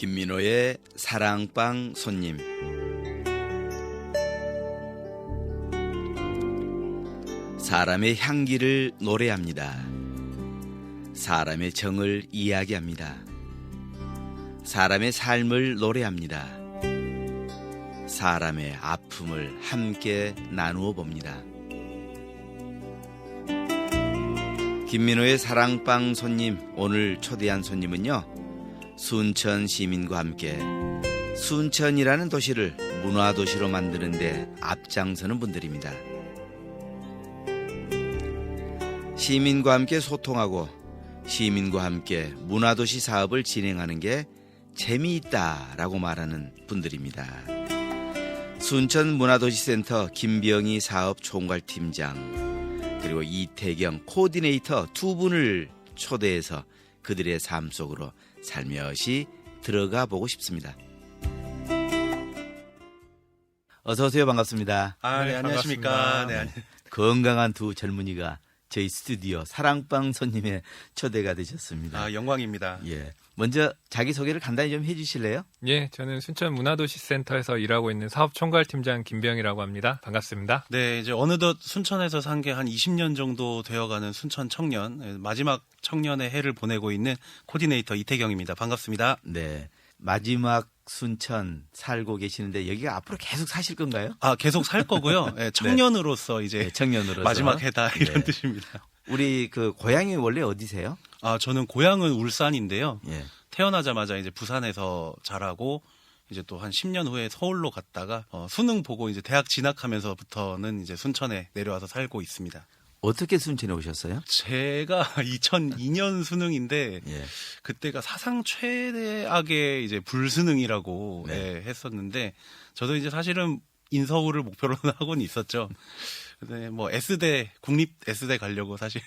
김민호의 사랑방 손님. 사람의 향기를 노래합니다. 사람의 정을 이야기합니다. 사람의 삶을 노래합니다. 사람의 아픔을 함께 나누어 봅니다. 김민호의 사랑방 손님, 오늘 초대한 손님은요, 순천 시민과 함께 순천이라는 도시를 문화도시로 만드는 데 앞장서는 분들입니다. 시민과 함께 소통하고 시민과 함께 문화도시 사업을 진행하는 게 재미있다라고 말하는 분들입니다. 순천문화도시센터 김병희 사업총괄팀장 그리고 이태경 코디네이터 두 분을 초대해서 그들의 삶 속으로 살며시 들어가 보고 싶습니다. 어서 오세요. 반갑습니다. 네, 안녕하십니까. 네, 건강한 두 젊은이가 저희 스튜디오 사랑방 손님의 초대가 되셨습니다. 영광입니다. 예, 먼저 자기소개를 간단히 좀 해주실래요? 예, 저는 순천문화도시센터에서 일하고 있는 사업총괄팀장 김병희라고 합니다. 반갑습니다. 네, 이제 어느덧 순천에서 산 게 한 20년 정도 되어가는 순천 청년, 마지막 청년의 해를 보내고 있는 코디네이터 이태경입니다. 반갑습니다. 네, 마지막 순천 살고 계시는데 여기가 앞으로 계속 사실 건가요? 계속 살 거고요. 네, 청년으로서 이제 청년으로서 마지막 해다 이런 네. 뜻입니다. 우리 그 고향이 원래 어디세요? 저는 고향은 울산인데요. 예. 태어나자마자 이제 부산에서 자라고 이제 또 한 10년 후에 서울로 갔다가 수능 보고 이제 대학 진학하면서부터는 이제 순천에 내려와서 살고 있습니다. 어떻게 순천에 오셨어요? 제가 2002년 수능인데 예. 그때가 사상 최대악의 이제 불수능이라고 네. 했었는데 저도 이제 사실은 인서울을 목표로 하고는 있었죠. 근데 뭐 S대 국립 S대 가려고 사실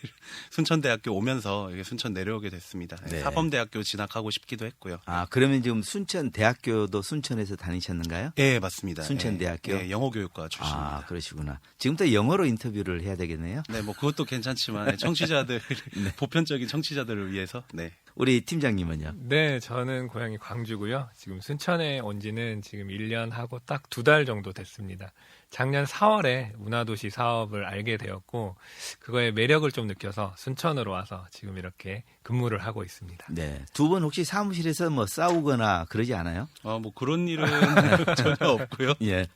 순천대학교 오면서 이게 순천 내려오게 됐습니다. 네. 사범대학교 진학하고 싶기도 했고요. 그러면 지금 순천대학교도 순천에서 다니셨는가요? 네, 맞습니다. 순천대학교? 네, 영어교육과 출신입니다. 그러시구나. 지금부터 영어로 인터뷰를 해야 되겠네요. 네, 뭐 그것도 괜찮지만 청취자들 보편적인 청취자들을 위해서 네. 우리 팀장님은요? 네, 저는 고향이 광주고요. 지금 순천에 온 지는 지금 1년 하고 딱 2달 정도 됐습니다. 작년 4월에 문화도시 사업을 알게 되었고 그거의 매력을 좀 느껴서 순천으로 와서 지금 이렇게 근무를 하고 있습니다. 네. 두 분 혹시 사무실에서 뭐 싸우거나 그러지 않아요? 뭐 그런 일은 전혀 없고요. 예.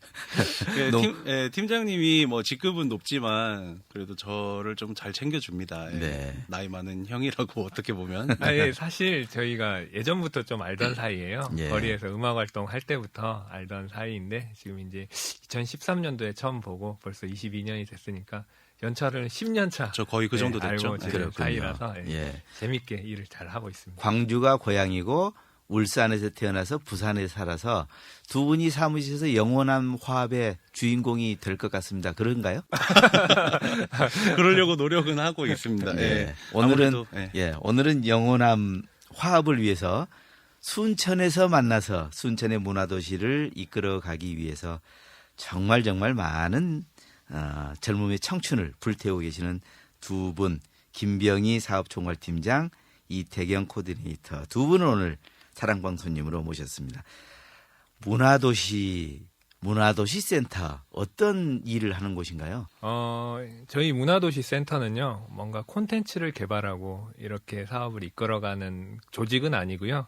네, 팀장님이 뭐 직급은 높지만 그래도 저를 좀 잘 챙겨줍니다. 예. 네. 나이 많은 형이라고 어떻게 보면. 예, 사실 저희가 예전부터 좀 알던 사이예요. 예. 거리에서 음악 활동할 때부터 알던 사이인데 지금 이제 2013년도에 처음 보고 벌써 22년이 됐으니까 연차를 10년 차. 저 거의 그 정도 됐죠. 알고 지낸 그렇군요. 사이라서 예. 재밌게 일을 잘 하고 있습니다. 광주가 고향이고 울산에서 태어나서 부산에 살아서 두 분이 사무실에서 영원한 화합의 주인공이 될 것 같습니다. 그런가요? 그러려고 노력은 하고 있습니다. 네. 예. 오늘은 아무래도, 예. 오늘은 영원한 화합을 위해서 순천에서 만나서 순천의 문화도시를 이끌어가기 위해서 정말 많은 젊음의 청춘을 불태우고 계시는 두 분, 김병희 사업총괄팀장, 이태경 코디네이터 두 분을 오늘 사랑방 손님으로 모셨습니다. 문화도시센터 어떤 일을 하는 곳인가요? 저희 문화도시 센터는요, 뭔가 콘텐츠를 개발하고 이렇게 사업을 이끌어가는 조직은 아니고요.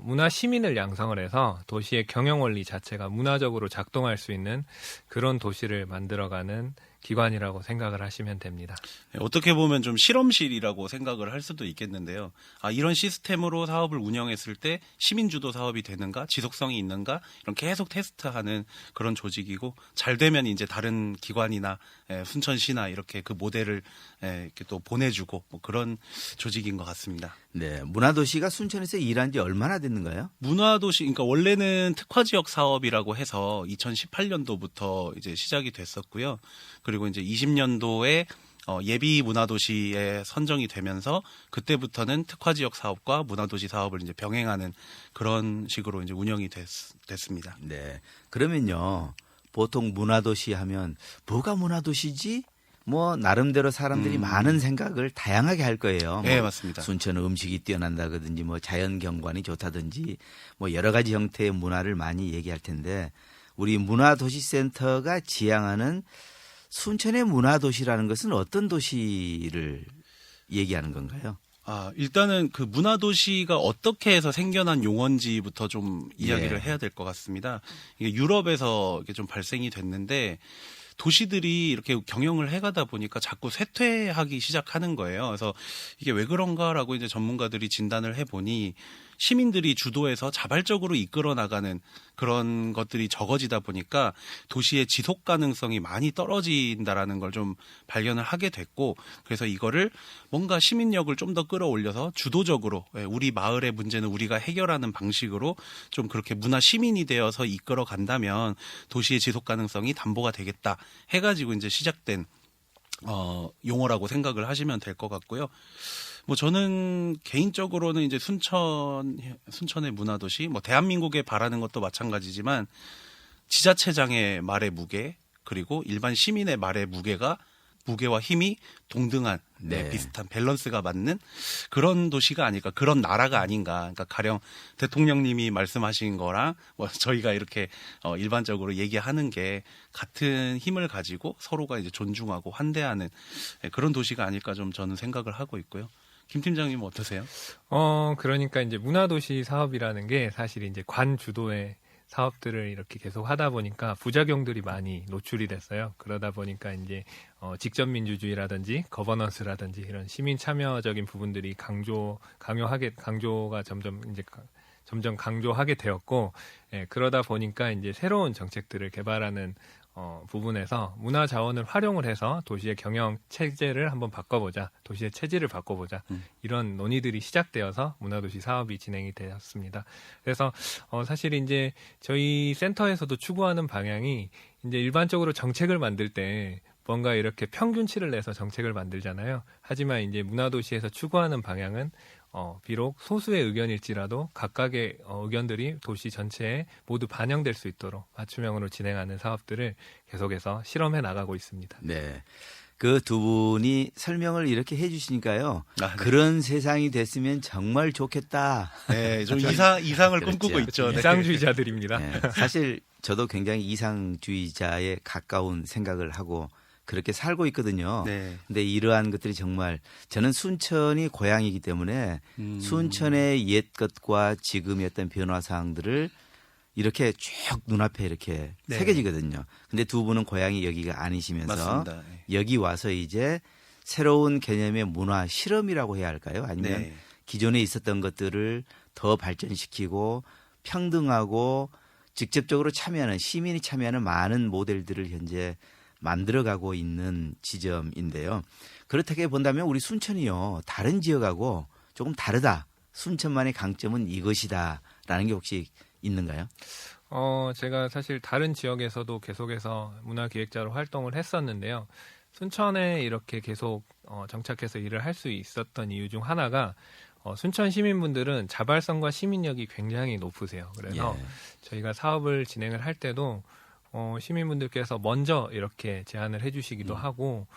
문화 시민을 양성을 해서 도시의 경영 원리 자체가 문화적으로 작동할 수 있는 그런 도시를 만들어가는 기관이라고 생각을 하시면 됩니다. 어떻게 보면 좀 실험실이라고 생각을 할 수도 있겠는데요. 이런 시스템으로 사업을 운영했을 때 시민주도 사업이 되는가, 지속성이 있는가, 이런 계속 테스트하는 그런 조직이고, 잘 되면 이제 다른 기관이나 순천시나 이렇게 그 모델을 이렇게 또 보내주고 뭐 그런 조직인 것 같습니다. 네, 문화도시가 순천에서 일한 지 얼마나 됐는가요? 문화도시, 그러니까 원래는 특화지역 사업이라고 해서 2018년도부터 이제 시작이 됐었고요. 그리고 이제 20년도에 예비 문화도시에 선정이 되면서 그때부터는 특화지역 사업과 문화도시 사업을 이제 병행하는 그런 식으로 이제 운영이 됐습니다. 네, 그러면요, 보통 문화도시 하면 뭐가 문화도시지? 뭐 나름대로 사람들이 많은 생각을 다양하게 할 거예요. 네, 뭐 맞습니다. 순천 음식이 뛰어난다든지 뭐 자연 경관이 좋다든지 뭐 여러 가지 형태의 문화를 많이 얘기할 텐데 우리 문화도시센터가 지향하는 순천의 문화도시라는 것은 어떤 도시를 얘기하는 건가요? 일단은 그 문화도시가 어떻게 해서 생겨난 용어인지부터 좀 이야기를 예. 해야 될 것 같습니다. 이게 유럽에서 이게 좀 발생이 됐는데 도시들이 이렇게 경영을 해가다 보니까 자꾸 쇠퇴하기 시작하는 거예요. 그래서 이게 왜 그런가라고 이제 전문가들이 진단을 해보니 시민들이 주도해서 자발적으로 이끌어 나가는 그런 것들이 적어지다 보니까 도시의 지속 가능성이 많이 떨어진다라는 걸 좀 발견을 하게 됐고, 그래서 이거를 뭔가 시민력을 좀 더 끌어올려서 주도적으로 우리 마을의 문제는 우리가 해결하는 방식으로 좀 그렇게 문화 시민이 되어서 이끌어 간다면 도시의 지속 가능성이 담보가 되겠다 해가지고 이제 시작된 용어라고 생각을 하시면 될 것 같고요. 뭐 저는 개인적으로는 이제 순천의 문화도시, 뭐 대한민국에 바라는 것도 마찬가지지만 지자체장의 말의 무게 그리고 일반 시민의 말의 무게와 힘이 동등한 네. 비슷한 밸런스가 맞는 그런 도시가 아닐까, 그런 나라가 아닌가. 그러니까 가령 대통령님이 말씀하신 거랑 뭐 저희가 이렇게 일반적으로 얘기하는 게 같은 힘을 가지고 서로가 이제 존중하고 환대하는 그런 도시가 아닐까 좀 저는 생각을 하고 있고요. 김 팀장님은 어떠세요? 그러니까 이제 문화도시 사업이라는 게 사실 이제 관 주도의 사업들을 이렇게 계속 하다 보니까 부작용들이 많이 노출이 됐어요. 그러다 보니까 이제 직접 민주주의라든지 거버넌스라든지 이런 시민 참여적인 부분들이 강조가 점점 강조하게 되었고, 그러다 보니까 이제 새로운 정책들을 개발하는 부분에서 문화 자원을 활용을 해서 도시의 경영 체제를 한번 바꿔보자, 도시의 체질을 바꿔보자, 이런 논의들이 시작되어서 문화도시 사업이 진행이 되었습니다. 그래서 사실 이제 저희 센터에서도 추구하는 방향이 이제 일반적으로 정책을 만들 때 뭔가 이렇게 평균치를 내서 정책을 만들잖아요. 하지만 이제 문화도시에서 추구하는 방향은 비록 소수의 의견일지라도 각각의 의견들이 도시 전체에 모두 반영될 수 있도록 맞춤형으로 진행하는 사업들을 계속해서 실험해 나가고 있습니다. 네. 그 두 분이 설명을 이렇게 해 주시니까요. 네. 그런 세상이 됐으면 정말 좋겠다. 네, 좀 이상을 그렇죠. 꿈꾸고 있죠. 네. 이상주의자들입니다. 네. 사실 저도 굉장히 이상주의자에 가까운 생각을 하고 그렇게 살고 있거든요. 네. 근데 이러한 것들이 정말 저는 순천이 고향이기 때문에 순천의 옛 것과 지금의 어떤 변화 사항들을 이렇게 쭉 눈앞에 이렇게 네. 새겨지거든요. 근데 두 분은 고향이 여기가 아니시면서 맞습니다. 네. 여기 와서 이제 새로운 개념의 문화 실험이라고 해야 할까요? 아니면 네. 기존에 있었던 것들을 더 발전시키고 평등하고 직접적으로 참여하는 시민이 참여하는 많은 모델들을 현재 만들어가고 있는 지점인데요. 그렇게 본다면 우리 순천이요, 다른 지역하고 조금 다르다. 순천만의 강점은 이것이다라는 게 혹시 있는가요? 제가 사실 다른 지역에서도 계속해서 문화기획자로 활동을 했었는데요. 순천에 이렇게 계속 정착해서 일을 할 수 있었던 이유 중 하나가 순천 시민분들은 자발성과 시민력이 굉장히 높으세요. 그래서 예. 저희가 사업을 진행을 할 때도 시민분들께서 먼저 이렇게 제안을 해주시기도 하고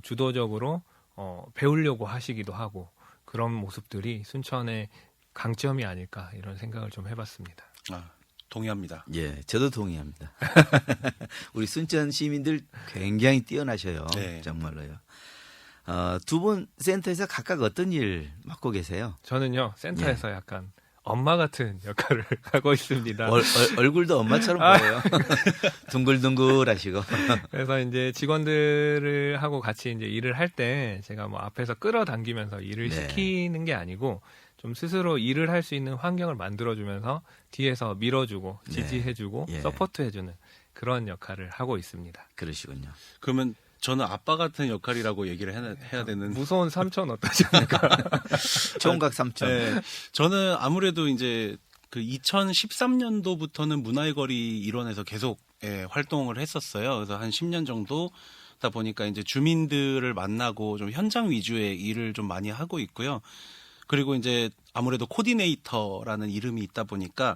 주도적으로 배우려고 하시기도 하고, 그런 모습들이 순천의 강점이 아닐까 이런 생각을 좀 해봤습니다. 동의합니다. 예, 저도 동의합니다. 우리 순천 시민들 굉장히 뛰어나셔요. 네. 정말로요. 두 분 센터에서 각각 어떤 일 맡고 계세요? 저는요, 센터에서 약간 엄마 같은 역할을 하고 있습니다. 얼굴도 엄마처럼 보여요. 둥글둥글하시고. 그래서 이제 직원들을 하고 같이 이제 일을 할 때 제가 뭐 앞에서 끌어당기면서 일을 네. 시키는 게 아니고 좀 스스로 일을 할 수 있는 환경을 만들어주면서 뒤에서 밀어주고 지지해주고 예. 서포트해주는 그런 역할을 하고 있습니다. 그러시군요. 그러면 저는 아빠 같은 역할이라고 얘기를 해야 되는. 무서운 삼촌 어떠십니까? 총각 삼촌. 네, 저는 아무래도 이제 그 2013년도부터는 문화의 거리 일원에서 계속 활동을 했었어요. 그래서 한 10년 정도다 보니까 이제 주민들을 만나고 좀 현장 위주의 일을 좀 많이 하고 있고요. 그리고 이제 아무래도 코디네이터라는 이름이 있다 보니까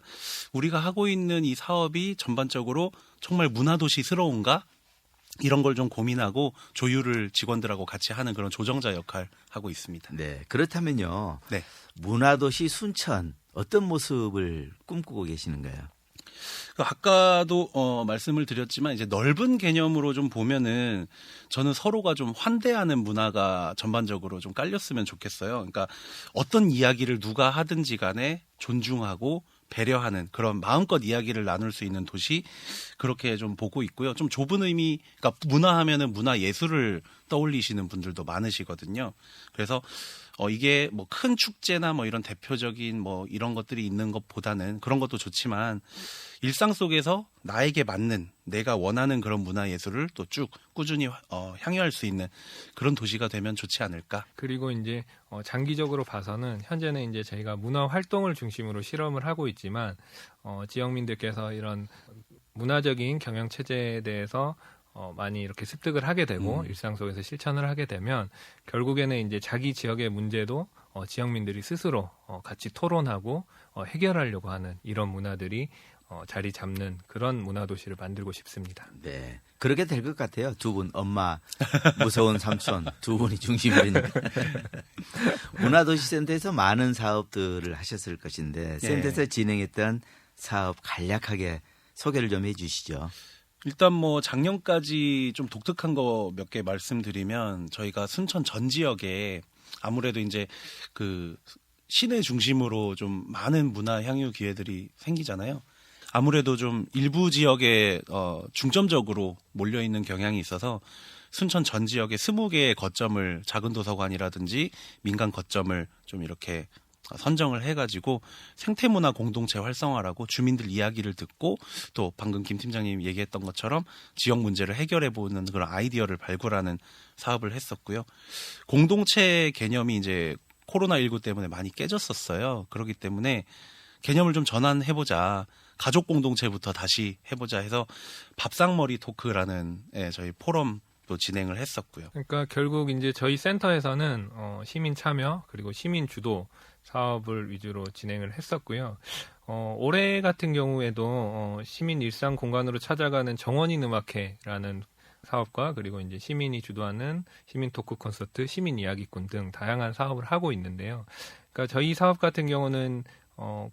우리가 하고 있는 이 사업이 전반적으로 정말 문화도시스러운가? 이런 걸 좀 고민하고 조율을 직원들하고 같이 하는 그런 조정자 역할 하고 있습니다. 네. 그렇다면요. 네. 문화도시 순천 어떤 모습을 꿈꾸고 계시는가요? 아까도 말씀을 드렸지만 이제 넓은 개념으로 좀 보면은 저는 서로가 좀 환대하는 문화가 전반적으로 좀 깔렸으면 좋겠어요. 그러니까 어떤 이야기를 누가 하든지 간에 존중하고 배려하는 그런 마음껏 이야기를 나눌 수 있는 도시 그렇게 좀 보고 있고요. 좀 좁은 의미, 그러니까 문화하면은 문화 예술을 떠올리시는 분들도 많으시거든요. 그래서 이게 뭐 큰 축제나 뭐 이런 대표적인 뭐 이런 것들이 있는 것보다는 그런 것도 좋지만 일상 속에서 나에게 맞는 내가 원하는 그런 문화 예술을 또 쭉 꾸준히 향유할 수 있는 그런 도시가 되면 좋지 않을까. 그리고 이제 장기적으로 봐서는 현재는 이제 저희가 문화 활동을 중심으로 실험을 하고 있지만 지역민들께서 이런 문화적인 경영 체제에 대해서 많이 이렇게 습득을 하게 되고 일상 속에서 실천을 하게 되면 결국에는 이제 자기 지역의 문제도 지역민들이 스스로 같이 토론하고 해결하려고 하는 이런 문화들이 자리 잡는 그런 문화도시를 만들고 싶습니다. 네. 그렇게 될 것 같아요. 두 분, 엄마, 무서운 삼촌 두 분이 중심이 되니까. 문화도시센터에서 많은 사업들을 하셨을 것인데 센터에서 진행했던 사업 간략하게 소개를 좀 해 주시죠. 일단 뭐 작년까지 좀 독특한 거 몇 개 말씀드리면 저희가 순천 전 지역에 아무래도 이제 그 시내 중심으로 좀 많은 문화 향유 기회들이 생기잖아요. 아무래도 좀 일부 지역에 중점적으로 몰려 있는 경향이 있어서 순천 전 지역에 20개의 거점을 작은 도서관이라든지 민간 거점을 좀 이렇게 선정을 해가지고 생태문화 공동체 활성화라고 주민들 이야기를 듣고 또 방금 김 팀장님 얘기했던 것처럼 지역 문제를 해결해보는 그런 아이디어를 발굴하는 사업을 했었고요. 공동체 개념이 이제 코로나19 때문에 많이 깨졌었어요. 그렇기 때문에 개념을 좀 전환해보자. 가족 공동체부터 다시 해보자 해서 밥상머리 토크라는 저희 포럼도 진행을 했었고요. 그러니까 결국 이제 저희 센터에서는 시민 참여 그리고 시민 주도 사업을 위주로 진행을 했었고요. 올해 같은 경우에도 시민 일상 공간으로 찾아가는 정원인 음악회라는 사업과 그리고 이제 시민이 주도하는 시민 토크 콘서트, 시민 이야기꾼 등 다양한 사업을 하고 있는데요. 그러니까 저희 사업 같은 경우는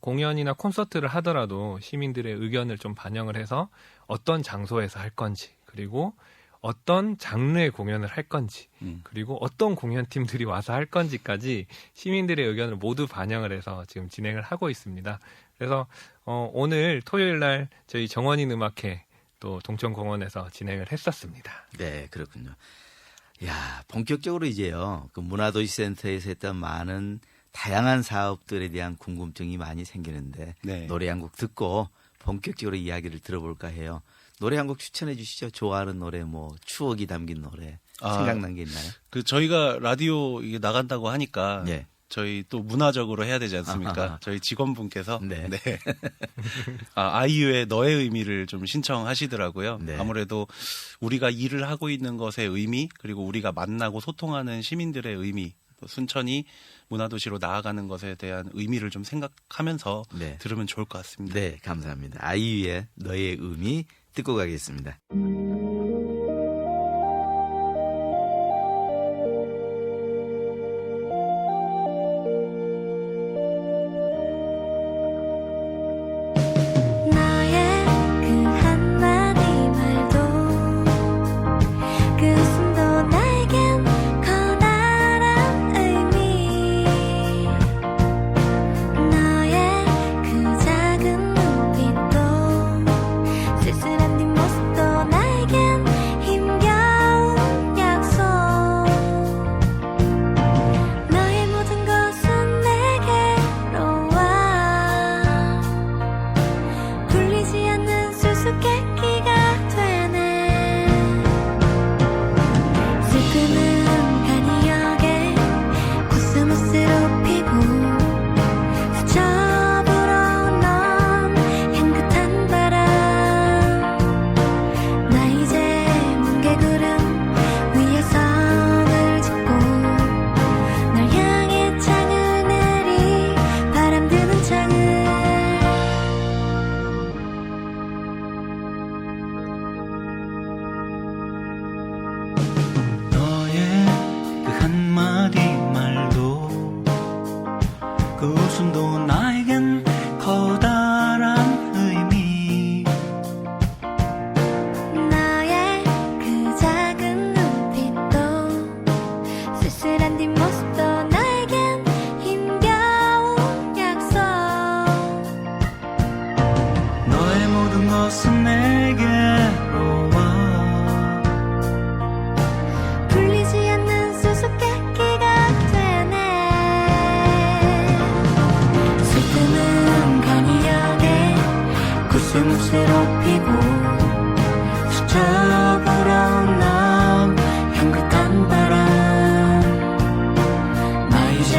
공연이나 콘서트를 하더라도 시민들의 의견을 좀 반영을 해서 어떤 장소에서 할 건지 그리고 어떤 장르의 공연을 할 건지 그리고 어떤 공연팀들이 와서 할 건지까지 시민들의 의견을 모두 반영을 해서 지금 진행을 하고 있습니다. 그래서 오늘 토요일 날 저희 정원인 음악회 또 동천공원에서 진행을 했었습니다. 네, 그렇군요. 야, 본격적으로 이제요. 그 문화도시센터에서 했던 많은 다양한 사업들에 대한 궁금증이 많이 생기는데 네. 노래 한 곡 듣고 본격적으로 이야기를 들어볼까 해요. 노래 한 곡 추천해 주시죠. 좋아하는 노래, 뭐 추억이 담긴 노래 생각난 게 있나요? 그 저희가 라디오 이게 나간다고 하니까 네. 저희 또 문화적으로 해야 되지 않습니까? 아하. 저희 직원분께서 네. 아이유의 너의 의미를 좀 신청하시더라고요. 네. 아무래도 우리가 일을 하고 있는 것의 의미 그리고 우리가 만나고 소통하는 시민들의 의미 또 순천이 문화도시로 나아가는 것에 대한 의미를 좀 생각하면서 네. 들으면 좋을 것 같습니다. 네, 감사합니다. 아이유의 너의 의미 듣고 가겠습니다. 쓸쓸한 뒷모습도 나에게 웃음도 나에겐 커다란 의미. 너의 그 작은 눈빛도 쓸쓸한 뒷모습도 나에겐 힘겨운 약속. 너의 모든 것은 내게로 와. 풀리지 않는 수수께끼가 되네. 슬픔은 강이하게 구슬무쇠로 피고 스쳐 불어온 남 향긋한 바람. 나 이제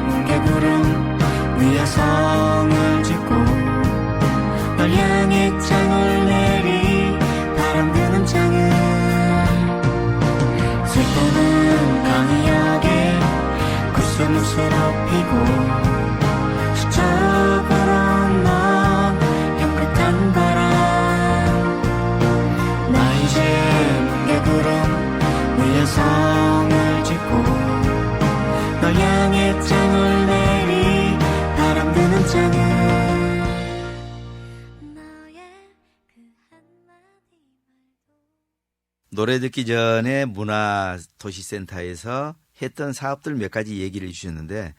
뭉게구름 위에 성을 짓고 널 향해 창을 내리 바람 드는 창을. 슬픔은 강이하게 구슬무쇠로 피고 스쳐 불어온 넌 향긋한 바람. 나 이제 뭉게구름 위에 성을 짓고 널 향해 창을 내리 바람 드는 창을. 너의 그 한마디 말도. 노래 듣기 전에 문화도시센터에서 했던 사업들 몇 가지 얘기를 해주셨는데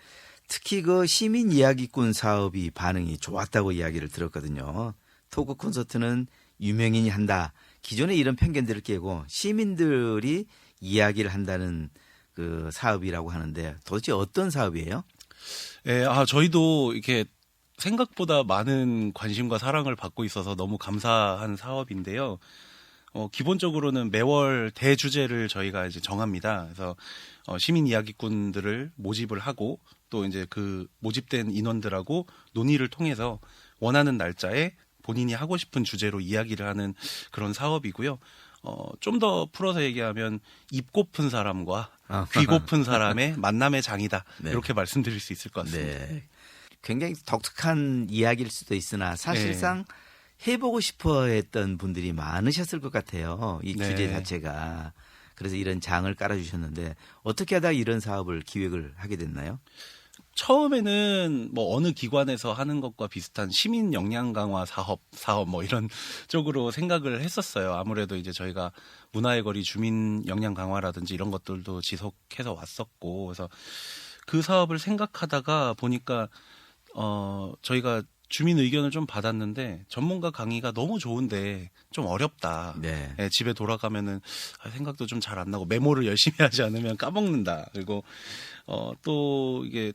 특히 그 시민 이야기꾼 사업이 반응이 좋았다고 이야기를 들었거든요. 토크 콘서트는 유명인이 한다. 기존에 이런 편견들을 깨고 시민들이 이야기를 한다는 그 사업이라고 하는데 도대체 어떤 사업이에요? 예, 저희도 이렇게 생각보다 많은 관심과 사랑을 받고 있어서 너무 감사한 사업인데요. 기본적으로는 매월 대주제를 저희가 이제 정합니다. 그래서 시민 이야기꾼들을 모집을 하고 또 이제 그 모집된 인원들하고 논의를 통해서 원하는 날짜에 본인이 하고 싶은 주제로 이야기를 하는 그런 사업이고요. 좀 더 풀어서 얘기하면 입 고픈 사람과 귀 고픈 사람의 만남의 장이다. 네. 이렇게 말씀드릴 수 있을 것 같습니다. 네. 굉장히 독특한 이야기일 수도 있으나 사실상 해보고 싶어 했던 분들이 많으셨을 것 같아요. 이 네. 주제 자체가. 그래서 이런 장을 깔아주셨는데 어떻게 하다 이런 사업을 기획을 하게 됐나요? 처음에는 뭐 어느 기관에서 하는 것과 비슷한 시민 역량 강화 사업 뭐 이런 쪽으로 생각을 했었어요. 아무래도 이제 저희가 문화의 거리 주민 역량 강화라든지 이런 것들도 지속해서 왔었고, 그래서 그 사업을 생각하다가 보니까 저희가 주민 의견을 좀 받았는데 전문가 강의가 너무 좋은데 좀 어렵다. 네. 예, 집에 돌아가면은 생각도 좀 잘 안 나고 메모를 열심히 하지 않으면 까먹는다. 그리고 또 이게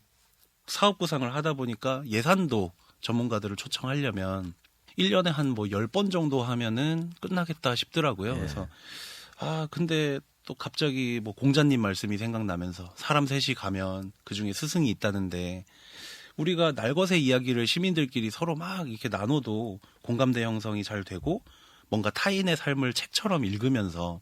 사업 구상을 하다 보니까 예산도 전문가들을 초청하려면 1년에 한 뭐 10번 정도 하면은 끝나겠다 싶더라고요. 네. 그래서 근데 또 갑자기 뭐 공자님 말씀이 생각나면서 사람 셋이 가면 그중에 스승이 있다는데 우리가 날것의 이야기를 시민들끼리 서로 막 이렇게 나눠도 공감대 형성이 잘 되고 뭔가 타인의 삶을 책처럼 읽으면서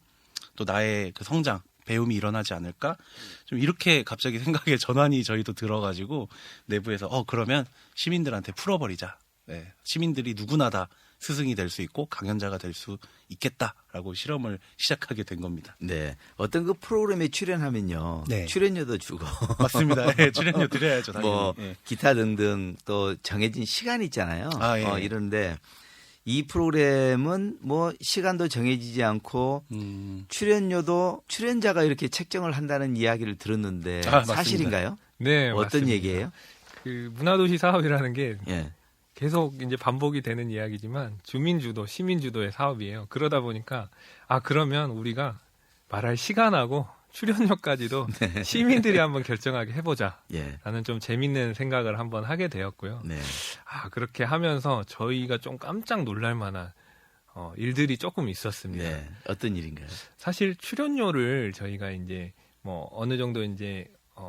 또 나의 그 성장, 배움이 일어나지 않을까? 좀 이렇게 갑자기 생각의 전환이 저희도 들어가지고 내부에서 그러면 시민들한테 풀어버리자. 네, 시민들이 누구나 다 스승이 될 수 있고 강연자가 될 수 있겠다라고 실험을 시작하게 된 겁니다. 네. 어떤 그 프로그램에 출연하면요. 네. 출연료도 주고. 맞습니다. 네, 출연료 드려야죠, 당연히. 뭐 네. 기타 등등 또 정해진 시간이 있잖아요. 예. 이런데 이 프로그램은 뭐 시간도 정해지지 않고 출연료도 출연자가 이렇게 책정을 한다는 이야기를 들었는데 맞습니다. 사실인가요? 네, 어떤 맞습니다. 얘기예요? 그 문화도시 사업이라는 게 예. 계속 이제 반복이 되는 이야기지만 주민주도, 시민주도의 사업이에요. 그러다 보니까 그러면 우리가 말할 시간하고 출연료까지도 네. 시민들이 한번 결정하게 해보자. 예. 라는 좀 재밌는 생각을 한번 하게 되었고요. 네. 그렇게 하면서 저희가 좀 깜짝 놀랄 만한 일들이 조금 있었습니다. 네. 어떤 일인가요? 사실 출연료를 저희가 이제 뭐 어느 정도 이제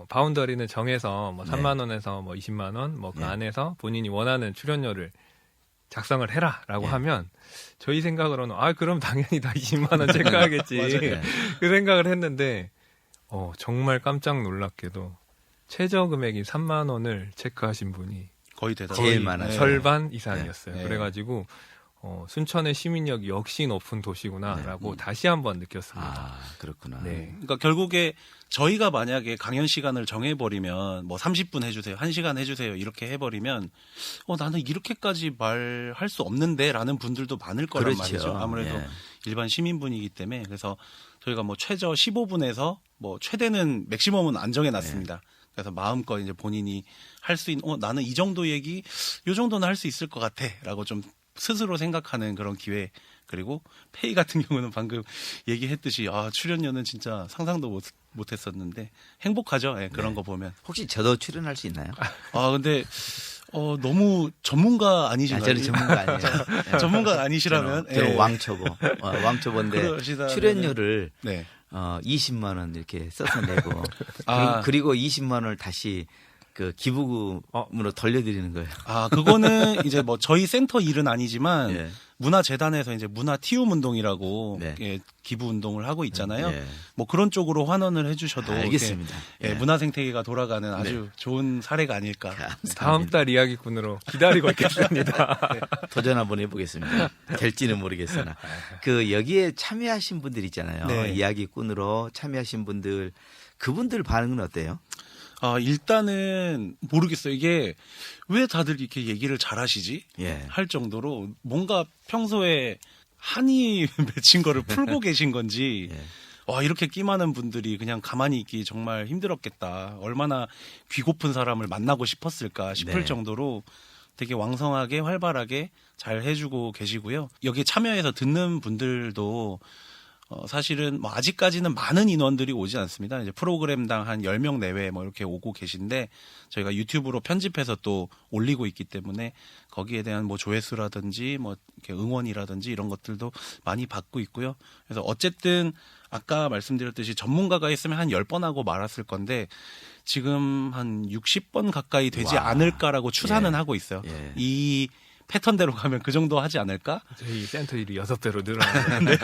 바운더리는 정해서 뭐 3만 원에서 뭐 20만 원 뭐 그 네. 안에서 본인이 원하는 출연료를 작성을 해라라고 네. 하면 저희 생각으로는 그럼 당연히 다 20만 원 체크하겠지. 네. 그 생각을 했는데 정말 깜짝 놀랍게도 최저 금액인 3만 원을 체크하신 분이 거의 대단. 제일 많아요. 절반 이상이었어요. 네. 그래가지고 순천의 시민력이 역시 높은 도시구나라고 다시 한번 느꼈습니다. 아, 그렇구나. 네. 그러니까 결국에 저희가 만약에 강연 시간을 정해버리면 뭐 30분 해주세요, 1시간 해주세요 이렇게 해버리면 나는 이렇게까지 말할 수 없는데라는 분들도 많을 거란 그렇죠. 말이죠. 아무래도 예. 일반 시민분이기 때문에 그래서 저희가 뭐 최저 15분에서 뭐 최대는 맥시멈은 안 정해놨습니다. 그래서 마음껏 이제 본인이 할 수 있는 나는 이 정도 얘기 요 정도는 할 수 있을 것 같아라고 좀 스스로 생각하는 그런 기회. 그리고 페이 같은 경우는 방금 얘기했듯이 출연료는 진짜 상상도 못했었는데 행복하죠. 예, 그런 거 보면. 혹시 저도 출연할 수 있나요? 근데 너무 전문가 아니신가요? 저는 전문가 아니에요. 예. 전문가 아니시라면 저는 예. 왕초보. 왕초보인데 그러시다면은- 출연료를 네. 20만 원 이렇게 써서 내고 아. 그리고 20만 원을 다시 그 기부금으로 돌려드리는 거예요. 그거는 이제 뭐 저희 센터 일은 아니지만 예. 문화재단에서 이제 문화 티움 운동이라고 네. 예, 기부 운동을 하고 있잖아요. 예. 뭐 그런 쪽으로 환원을 해주셔도 알겠습니다. 이렇게, 예. 문화 생태계가 돌아가는 아주 좋은 사례가 아닐까. 감사합니다. 다음 달 이야기꾼으로 기다리고 있겠습니다. 도전 한번 해보겠습니다. 될지는 모르겠으나 그 여기에 참여하신 분들 있잖아요. 네. 이야기꾼으로 참여하신 분들 그분들 반응은 어때요? 일단은 모르겠어요. 이게 왜 다들 이렇게 얘기를 잘하시지? 예. 할 정도로 뭔가 평소에 한이 맺힌 거를 풀고 계신 건지 예. 이렇게 끼 많은 분들이 그냥 가만히 있기 정말 힘들었겠다. 얼마나 귀고픈 사람을 만나고 싶었을까 싶을 네. 정도로 되게 왕성하게 활발하게 잘 해주고 계시고요. 여기 참여해서 듣는 분들도 사실은 뭐 아직까지는 많은 인원들이 오지 않습니다. 이제 프로그램당 한 10명 내외 뭐 이렇게 오고 계신데 저희가 유튜브로 편집해서 또 올리고 있기 때문에 거기에 대한 뭐 조회수라든지 뭐 이렇게 응원이라든지 이런 것들도 많이 받고 있고요. 그래서 어쨌든 아까 말씀드렸듯이 전문가가 했으면 한 10번 하고 말았을 건데 지금 한 60번 가까이 되지 와. 않을까라고 추산은 예. 하고 있어요. 예. 이 패턴대로 가면 그 정도 하지 않을까? 저희 센터 일이 6배로 늘어나요.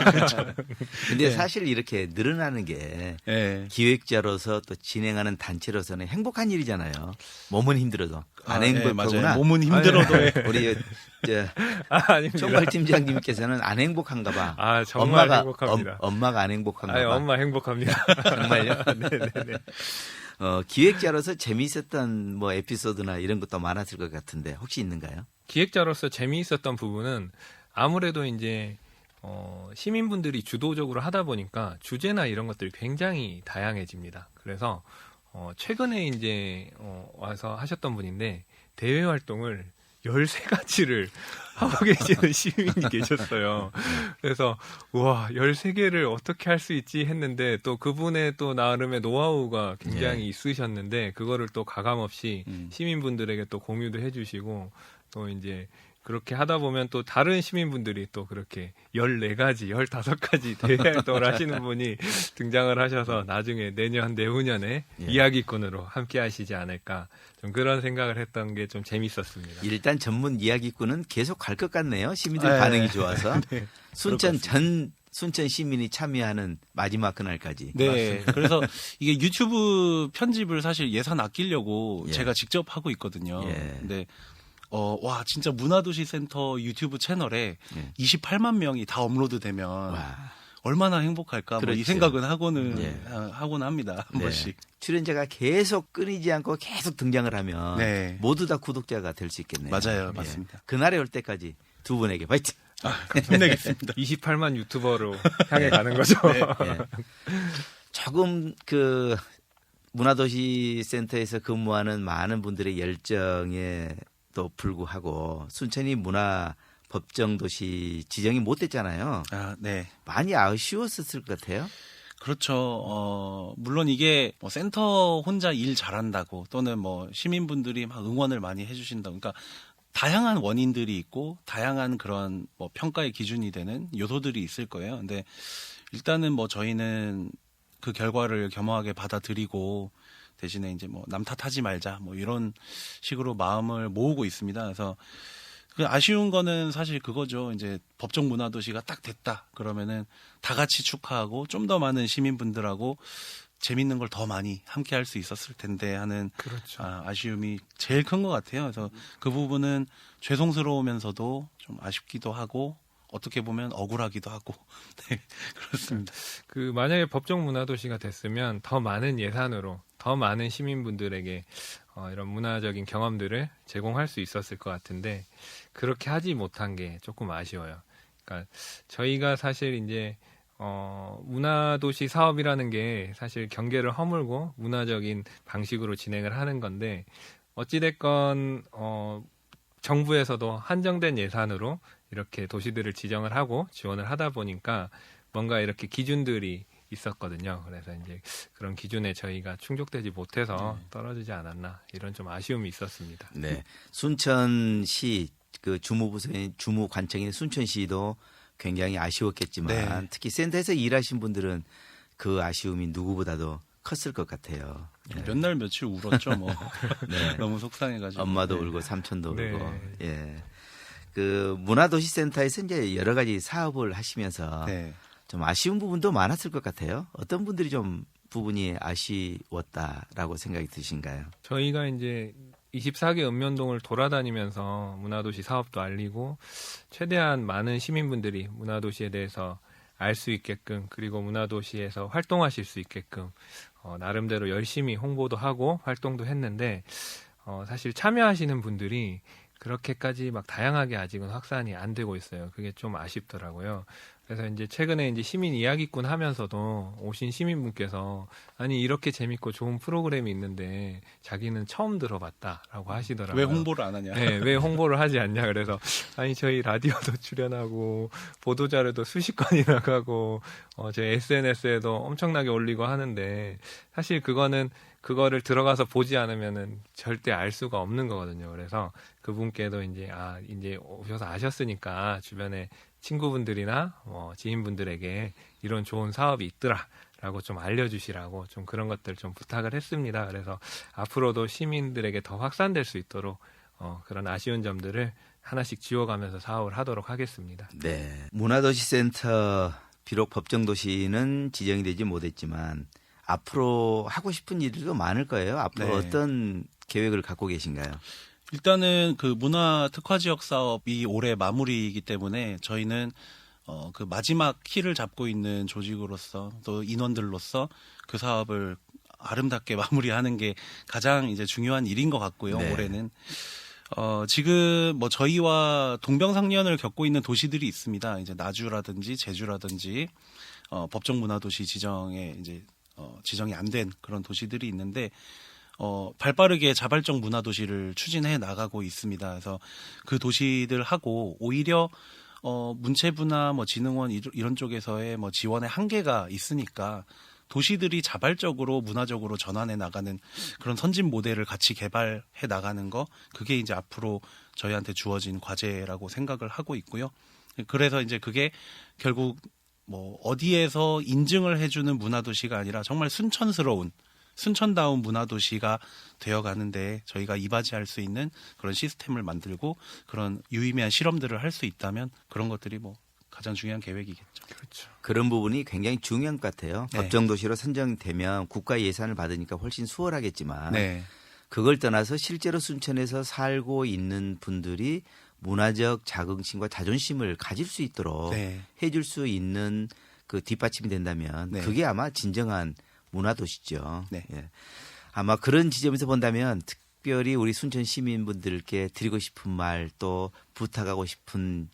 근데 사실 이렇게 늘어나는 게 예. 기획자로서 또 진행하는 단체로서는 행복한 일이잖아요. 몸은 힘들어도 안 예, 행복하구나. 맞아요. 몸은 힘들어도 우리 저 아닙니다. 총괄 팀장님께서는 안 행복한가 봐. 정말 행복합니다. 엄마가 안 행복한가 봐. 엄마 행복합니다. 정말요? 네네네. 기획자로서 재미있었던 뭐 에피소드나 이런 것도 많았을 것 같은데 혹시 있는가요? 기획자로서 재미있었던 부분은 아무래도 이제 시민분들이 주도적으로 하다 보니까 주제나 이런 것들이 굉장히 다양해집니다. 그래서 최근에 이제 와서 하셨던 분인데 대외 활동을 13가지를 하고 계시는 시민이 계셨어요. 그래서 우와 13개를 어떻게 할 수 있지 했는데 또 그분의 또 나름의 노하우가 굉장히 있으셨는데 그거를 또 가감없이 시민분들에게 또 공유도 해주시고 또 이제 그렇게 하다 보면 또 다른 시민분들이 또 그렇게 14가지, 15가지 대외 활동을 하시는 분이 등장을 하셔서 나중에 내년, 내후년에 이야기꾼으로 함께 하시지 않을까 좀 그런 생각을 했던 게 좀 재밌었습니다. 일단 전문 이야기꾼은 계속 갈 것 같네요. 시민들 네. 반응이 좋아서. 네. 순천 시민이 참여하는 마지막 그날까지. 네. 그래서 이게 유튜브 편집을 사실 예산 아끼려고 예. 제가 직접 하고 있거든요. 예. 근데 와 진짜 문화도시센터 유튜브 채널에 예. 28만 명이 다 업로드되면 와. 얼마나 행복할까 뭐 이 그렇죠. 생각은 하고는 예. 하곤 합니다. 한 네. 번씩. 출연자가 계속 끊이지 않고 계속 등장을 하면 네. 모두 다 구독자가 될 수 있겠네요. 맞아요. 예. 맞습니다. 그날에 올 때까지 두 분에게 화이팅! 힘내겠습니다. 28만 유튜버로 향해 가는 거죠. 예. 조금 그 문화도시센터에서 근무하는 많은 분들의 열정에도 불구하고 순천이 문화 법정도시 지정이 못 됐잖아요. 네. 많이 아쉬웠을 것 같아요. 그렇죠. 물론 이게 뭐 센터 혼자 일 잘한다고 또는 뭐 시민분들이 막 응원을 많이 해주신다고 그러니까 다양한 원인들이 있고 다양한 그런 뭐 평가의 기준이 되는 요소들이 있을 거예요. 근데 일단은 뭐 저희는 그 결과를 겸허하게 받아들이고 대신에 이제 뭐 남 탓하지 말자 뭐 이런 식으로 마음을 모으고 있습니다. 그래서 그 아쉬운 거는 사실 그거죠. 이제 법정 문화도시가 딱 됐다. 그러면은 다 같이 축하하고 좀 더 많은 시민분들하고 재밌는 걸 더 많이 함께 할 수 있었을 텐데 하는 그렇죠. 아쉬움이 제일 큰 것 같아요. 그래서 그 부분은 죄송스러우면서도 좀 아쉽기도 하고 어떻게 보면 억울하기도 하고 네, 그렇습니다. 그 만약에 법정 문화도시가 됐으면 더 많은 예산으로 더 많은 시민분들에게 이런 문화적인 경험들을 제공할 수 있었을 것 같은데 그렇게 하지 못한 게 조금 아쉬워요. 그러니까 저희가 사실 이제 문화도시 사업이라는 게 사실 경계를 허물고 문화적인 방식으로 진행을 하는 건데 어찌됐건 정부에서도 한정된 예산으로 이렇게 도시들을 지정을 하고 지원을 하다 보니까 뭔가 이렇게 기준들이 있었거든요. 그래서 이제 그런 기준에 저희가 충족되지 못해서 떨어지지 않았나 이런 좀 아쉬움이 있었습니다. 네. 순천시 그 주무부서인 주무관청인 순천시도 굉장히 아쉬웠겠지만 네. 특히 센터에서 일하신 분들은 그 아쉬움이 누구보다도 컸을 것 같아요. 네. 몇 날 며칠 울었죠, 뭐. 네. 너무 속상해가지고. 엄마도 네. 울고 삼촌도 네. 울고. 예. 그 문화도시센터에서 이제 여러 가지 사업을 하시면서 네. 좀 아쉬운 부분도 많았을 것 같아요. 어떤 분들이 좀 부분이 아쉬웠다라고 생각이 드신가요? 저희가 이제 24개 읍면동을 돌아다니면서 문화도시 사업도 알리고 최대한 많은 시민분들이 문화도시에 대해서 알 수 있게끔 그리고 문화도시에서 활동하실 수 있게끔 나름대로 열심히 홍보도 하고 활동도 했는데 사실 참여하시는 분들이 그렇게까지 막 다양하게 아직은 확산이 안 되고 있어요. 그게 좀 아쉽더라고요. 그래서 이제 최근에 이제 시민 이야기꾼 하면서도 오신 시민분께서 아니 이렇게 재밌고 좋은 프로그램이 있는데 자기는 처음 들어봤다라고 하시더라고요. 왜 홍보를 안 하냐? 네, 왜 홍보를 하지 않냐. 그래서 아니 저희 라디오도 출연하고 보도 자료도 수십 건이 나가고 제 SNS에도 엄청나게 올리고 하는데 사실 그거를 들어가서 보지 않으면은 절대 알 수가 없는 거거든요. 그래서 그분께도 이제 이제 오셔서 아셨으니까 주변에 친구분들이나 지인분들에게 이런 좋은 사업이 있더라라고 좀 알려주시라고 좀 그런 것들 좀 부탁을 했습니다. 그래서 앞으로도 시민들에게 더 확산될 수 있도록 그런 아쉬운 점들을 하나씩 지워가면서 사업을 하도록 하겠습니다. 네. 문화도시센터 비록 법정도시는 지정이 되지 못했지만 앞으로 하고 싶은 일들도 많을 거예요. 앞으로 네. 어떤 계획을 갖고 계신가요? 일단은 그 문화 특화 지역 사업이 올해 마무리이기 때문에 저희는 그 마지막 키를 잡고 있는 조직으로서 또 인원들로서 그 사업을 아름답게 마무리하는 게 가장 이제 중요한 일인 것 같고요. 네. 올해는 지금 뭐 저희와 동병상련을 겪고 있는 도시들이 있습니다. 이제 나주라든지 제주라든지 법정 문화도시 지정에 이제 지정이 안 된 그런 도시들이 있는데 발빠르게 자발적 문화도시를 추진해 나가고 있습니다. 그래서 그 도시들하고 오히려 문체부나 뭐 진흥원 이런 쪽에서의 뭐 지원의 한계가 있으니까 도시들이 자발적으로 문화적으로 전환해 나가는 그런 선진 모델을 같이 개발해 나가는 거 그게 이제 앞으로 저희한테 주어진 과제라고 생각을 하고 있고요. 그래서 이제 그게 결국 뭐 어디에서 인증을 해주는 문화도시가 아니라 정말 순천다운 문화도시가 되어가는데 저희가 이바지할 수 있는 그런 시스템을 만들고 그런 유의미한 실험들을 할 수 있다면 그런 것들이 뭐 가장 중요한 계획이겠죠. 그렇죠. 그런 부분이 굉장히 중요한 것 같아요. 네. 법정도시로 선정되면 국가 예산을 받으니까 훨씬 수월하겠지만 네. 그걸 떠나서 실제로 순천에서 살고 있는 분들이 문화적 자긍심과 자존심을 가질 수 있도록 네. 해줄 수 있는 그 뒷받침이 된다면 네. 그게 아마 진정한 문화도시죠. 네. 예. 아마 그런 지점에서 본다면 특별히 우리 순천 시민분들께 드리고 싶은 말 또 부탁하고 싶은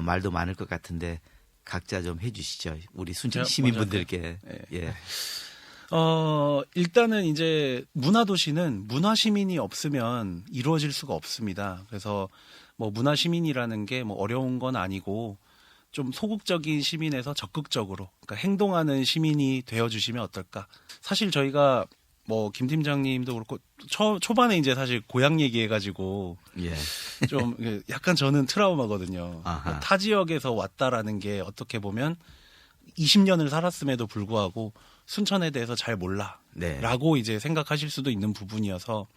말도 많을 것 같은데 각자 좀 해주시죠. 우리 순천 제가 시민분들께. 먼저 예. 일단은 이제 문화도시는 문화시민이 없으면 이루어질 수가 없습니다. 그래서 뭐 문화시민이라는 게 뭐 어려운 건 아니고 좀 소극적인 시민에서 적극적으로 그러니까 행동하는 시민이 되어주시면 어떨까. 사실 저희가 뭐 김 팀장님도 그렇고 초반에 이제 사실 고향 얘기해가지고 예. 좀 약간 저는 트라우마거든요. 아하. 타 지역에서 왔다라는 게 어떻게 보면 20년을 살았음에도 불구하고 순천에 대해서 잘 몰라 네. 라고 이제 생각하실 수도 있는 부분이어서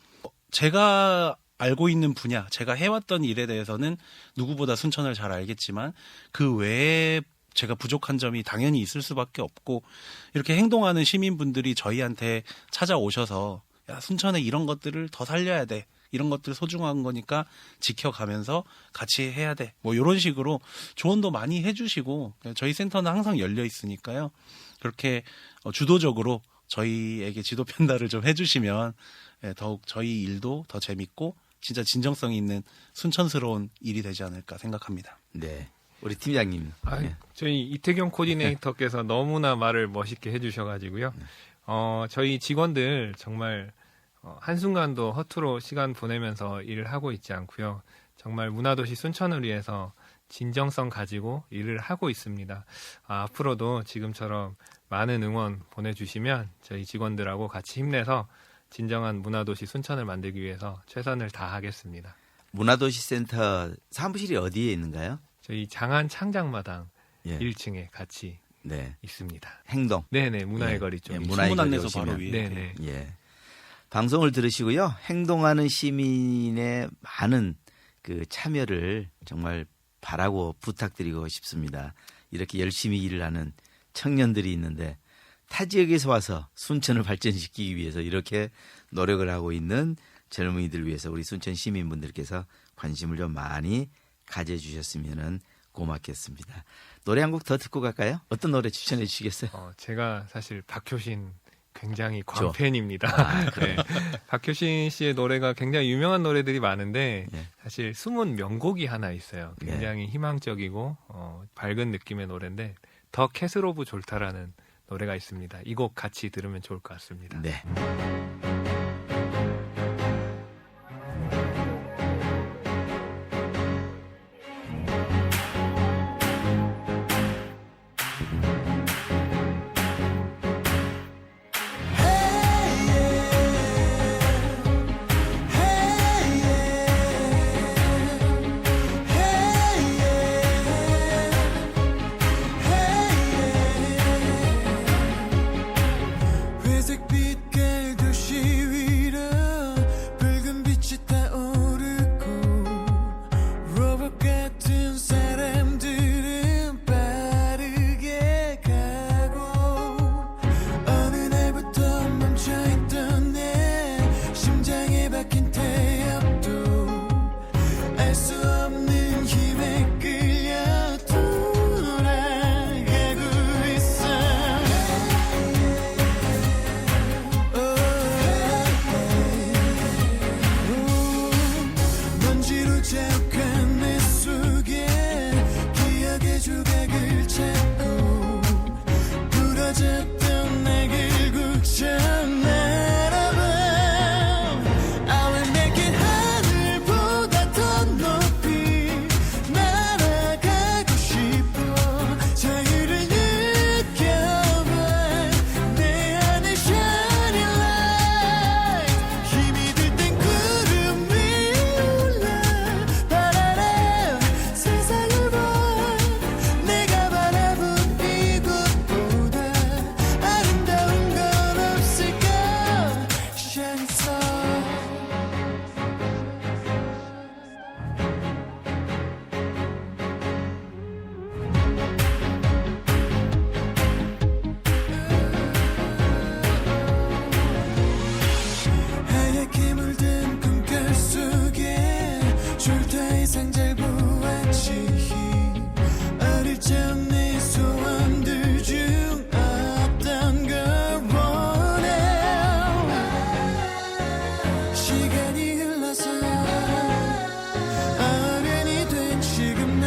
제가 알고 있는 분야, 제가 해왔던 일에 대해서는 누구보다 순천을 잘 알겠지만 그 외의 제가 부족한 점이 당연히 있을 수밖에 없고 이렇게 행동하는 시민분들이 저희한테 찾아오셔서 야, 순천에 이런 것들을 더 살려야 돼. 이런 것들 소중한 거니까 지켜가면서 같이 해야 돼. 뭐 이런 식으로 조언도 많이 해주시고 저희 센터는 항상 열려 있으니까요. 그렇게 주도적으로 저희에게 지도 편달을 좀 해주시면 더욱 저희 일도 더 재밌고 진짜 진정성 있는 순천스러운 일이 되지 않을까 생각합니다. 네. 우리 팀장님. 네. 저희 이태경 코디네이터께서 너무나 말을 멋있게 해주셔가지고요. 저희 직원들 정말 한순간도 허투루 시간 보내면서 일을 하고 있지 않고요. 정말 문화도시 순천을 위해서 진정성 가지고 일을 하고 있습니다. 앞으로도 지금처럼 많은 응원 보내주시면 저희 직원들하고 같이 힘내서 진정한 문화도시 순천을 만들기 위해서 최선을 다하겠습니다. 문화도시센터 사무실이 어디에 있는가요? 저희 장안 창작마당 예. 1층에 같이 네. 있습니다. 행동. 네네, 문화의 예. 거리 쪽. 예, 네, 문화의 거리 수문안내소 바로 오시면. 위에. 네네. 예. 방송을 들으시고요. 행동하는 시민의 많은 그 참여를 정말 바라고 부탁드리고 싶습니다. 이렇게 열심히 일을 하는 청년들이 있는데 타 지역에서 와서 순천을 발전시키기 위해서 이렇게 노력을 하고 있는 젊은이들 위해서 우리 순천 시민분들께서 관심을 좀 많이 가져주셨으면 고맙겠습니다. 노래 한 곡 더 듣고 갈까요? 어떤 노래 추천해 주시겠어요? 제가 사실 박효신 굉장히 광팬입니다. 네. 박효신 씨의 노래가 굉장히 유명한 노래들이 많은데 네. 사실 숨은 명곡이 하나 있어요. 굉장히 희망적이고 밝은 느낌의 노래인데 더 캐슬오브 졸타라는 노래가 있습니다. 이 곡 같이 들으면 좋을 것 같습니다. 네. 회색빛 깔도시 위로 붉은 빛이 타오르고 로봇 같은 사람들은 빠르게 가고 어느 날부터 멈춰있던 내 심장에 박힌 태엽도 알 수 없는 힘에 끌려 돌아가고 있어. 먼지로 자욱한 내 속에 기억의 조각을 찾고 부러졌던 내 길구쳐 날아봐. I will make it 하늘보다 더 높이 날아가고 싶어. 자유를 느껴봐. 내 안에 shining light. 힘이 들 땐 구름 위에 올라 바라라 세상을 봐. 내가 바라본 이곳보다 아름다운 건 없을까. Shining star. 하얗게 물든 꿈결 속에 졸타의 상자를 보았지. 어릴 적 내 소원들 중 어떤 걸 원해. 시간이 흘러서 어른이 된 지금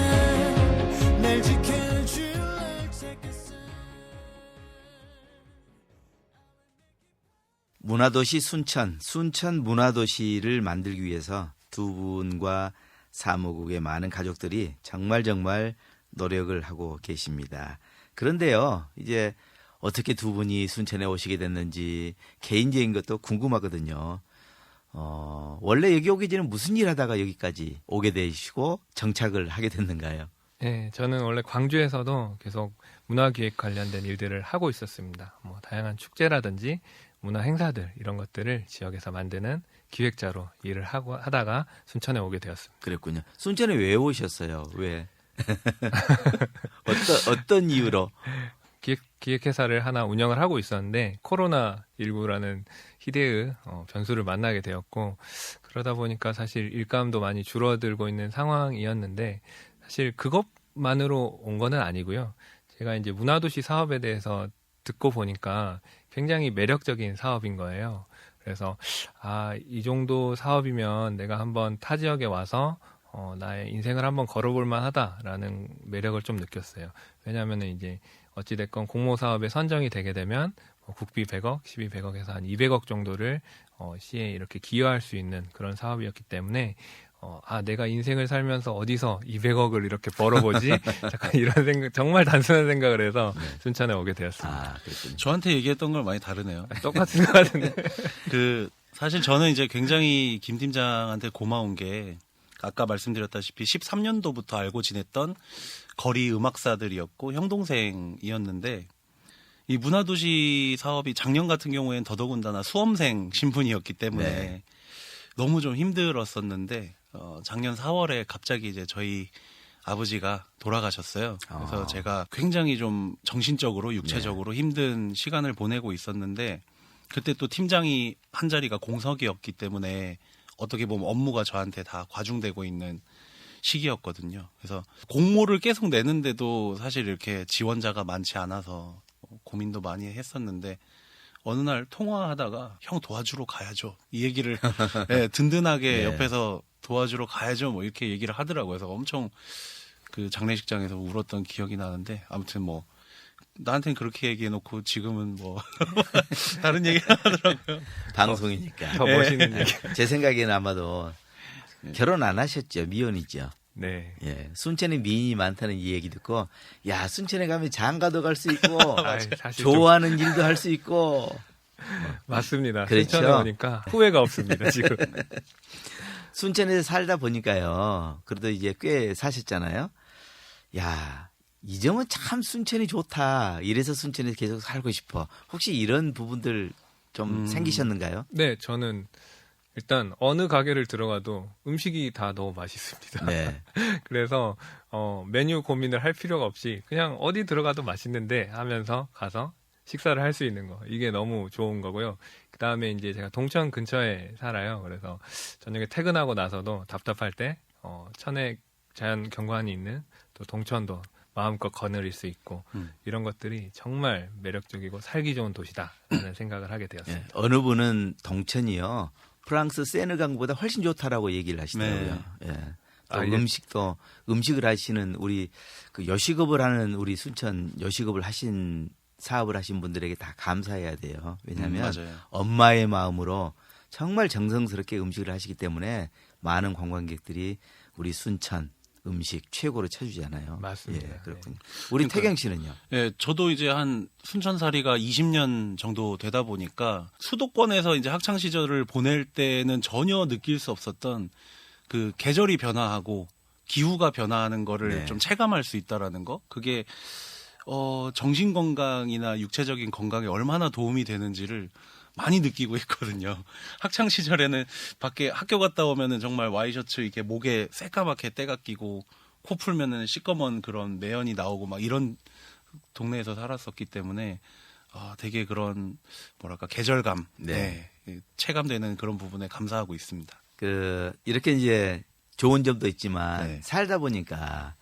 날 지켜줄 날 찾겠어. 문화도시 순천 문화도시를 만들기 위해서 두 분과 사무국의 많은 가족들이 정말 노력을 하고 계십니다. 그런데요, 이제 어떻게 두 분이 순천에 오시게 됐는지 개인적인 것도 궁금하거든요. 원래 여기 오기 전에 무슨 일 하다가 여기까지 오게 되시고 정착을 하게 됐는가요? 네, 저는 원래 광주에서도 계속 문화기획 관련된 일들을 하고 있었습니다. 뭐 다양한 축제라든지 문화 행사들 이런 것들을 지역에서 만드는 기획자로 일을 하다가 순천에 오게 되었습니다. 그랬군요. 순천에 왜 오셨어요? 왜? 어떤 이유로? 기획회사를 하나 운영을 하고 있었는데 코로나19라는 희대의 변수를 만나게 되었고 그러다 보니까 사실 일감도 많이 줄어들고 있는 상황이었는데 사실 그것만으로 온 거는 아니고요. 제가 이제 문화도시 사업에 대해서 듣고 보니까 굉장히 매력적인 사업인 거예요. 그래서 이 정도 사업이면 내가 한번 타 지역에 와서 나의 인생을 한번 걸어볼 만하다라는 매력을 좀 느꼈어요. 왜냐하면 이제 어찌됐건 공모 사업에 선정이 되게 되면 국비 100억, 시비 100억에서 한 200억 정도를 시에 이렇게 기여할 수 있는 그런 사업이었기 때문에 내가 인생을 살면서 어디서 200억을 이렇게 벌어보지? 약간 이런 생각, 정말 단순한 생각을 해서 순천에 오게 되었습니다. 그렇군요. 저한테 얘기했던 걸 많이 다르네요. 똑같은 것 같은데. 사실 저는 이제 굉장히 김 팀장한테 고마운 게 아까 말씀드렸다시피 13년도부터 알고 지냈던 거리 음악사들이었고 형 동생이었는데 이 문화도시 사업이 작년 같은 경우에는 더더군다나 수험생 신분이었기 때문에 네. 너무 좀 힘들었었는데 작년 4월에 갑자기 이제 저희 아버지가 돌아가셨어요. 그래서 제가 굉장히 좀 정신적으로 육체적으로 힘든 시간을 보내고 있었는데 그때 또 팀장이 한 자리가 공석이었기 때문에 어떻게 보면 업무가 저한테 다 과중되고 있는 시기였거든요. 그래서 공모를 계속 내는데도 사실 이렇게 지원자가 많지 않아서 고민도 많이 했었는데 어느 날 통화하다가 형 도와주러 가야죠. 이 얘기를 네, 든든하게 네. 옆에서 도와주러 가야죠. 뭐 이렇게 얘기를 하더라고요. 그래서 엄청 그 장례식장에서 울었던 기억이 나는데 아무튼 뭐 나한테는 그렇게 얘기해놓고 지금은 뭐 다른 얘기 하더라고요. 방송이니까. 더 멋있는 얘기. 제 생각에는 아마도 결혼 안 하셨죠? 미혼이죠? 네. 예. 순천에 미인이 많다는 이 얘기 듣고, 야, 순천에 가면 장가도 갈 수 있고, 사실 좀 좋아하는 일도 할 수 있고. 맞습니다. 그렇죠. 순천에 오니까 후회가 없습니다, 지금. 순천에서 살다 보니까요. 그래도 이제 꽤 사셨잖아요. 야, 이 점은 참 순천이 좋다. 이래서 순천에 계속 살고 싶어. 혹시 이런 부분들 좀 생기셨는가요? 네, 저는 일단 어느 가게를 들어가도 음식이 다 너무 맛있습니다. 네. 그래서 메뉴 고민을 할 필요가 없이 그냥 어디 들어가도 맛있는데 하면서 가서 식사를 할 수 있는 거. 이게 너무 좋은 거고요. 그다음에 이제 제가 동천 근처에 살아요. 그래서 저녁에 퇴근하고 나서도 답답할 때 천혜 자연 경관이 있는 또 동천도 마음껏 거느릴 수 있고 이런 것들이 정말 매력적이고 살기 좋은 도시다라는 생각을 하게 되었습니다. 예. 어느 분은 동천이요. 프랑스 세느강보다 훨씬 좋다라고 얘기를 하시더라고요. 예. 또 예. 음식을 하시는 우리 그 여식업을 하는 우리 순천 여식업을 하신 사업을 하신 분들에게 다 감사해야 돼요. 왜냐하면 맞아요. 엄마의 마음으로 정말 정성스럽게 음식을 하시기 때문에 많은 관광객들이 우리 순천 음식 최고로 쳐주잖아요. 맞습니다. 예, 그렇군요. 우리 태경 씨는요? 예, 저도 이제 한 순천살이가 20년 정도 되다 보니까 수도권에서 이제 학창 시절을 보낼 때는 전혀 느낄 수 없었던 그 계절이 변화하고 기후가 변화하는 거를 네. 좀 체감할 수 있다라는 거. 그게 정신 건강이나 육체적인 건강에 얼마나 도움이 되는지를 많이 느끼고 있거든요. 학창 시절에는 밖에 학교 갔다 오면은 정말 와이셔츠 이렇게 목에 새까맣게 때가 끼고 코 풀면은 시꺼먼 그런 매연이 나오고 막 이런 동네에서 살았었기 때문에 되게 그런 뭐랄까 계절감, 네. 체감되는 그런 부분에 감사하고 있습니다. 이렇게 이제 좋은 점도 있지만 네. 살다 보니까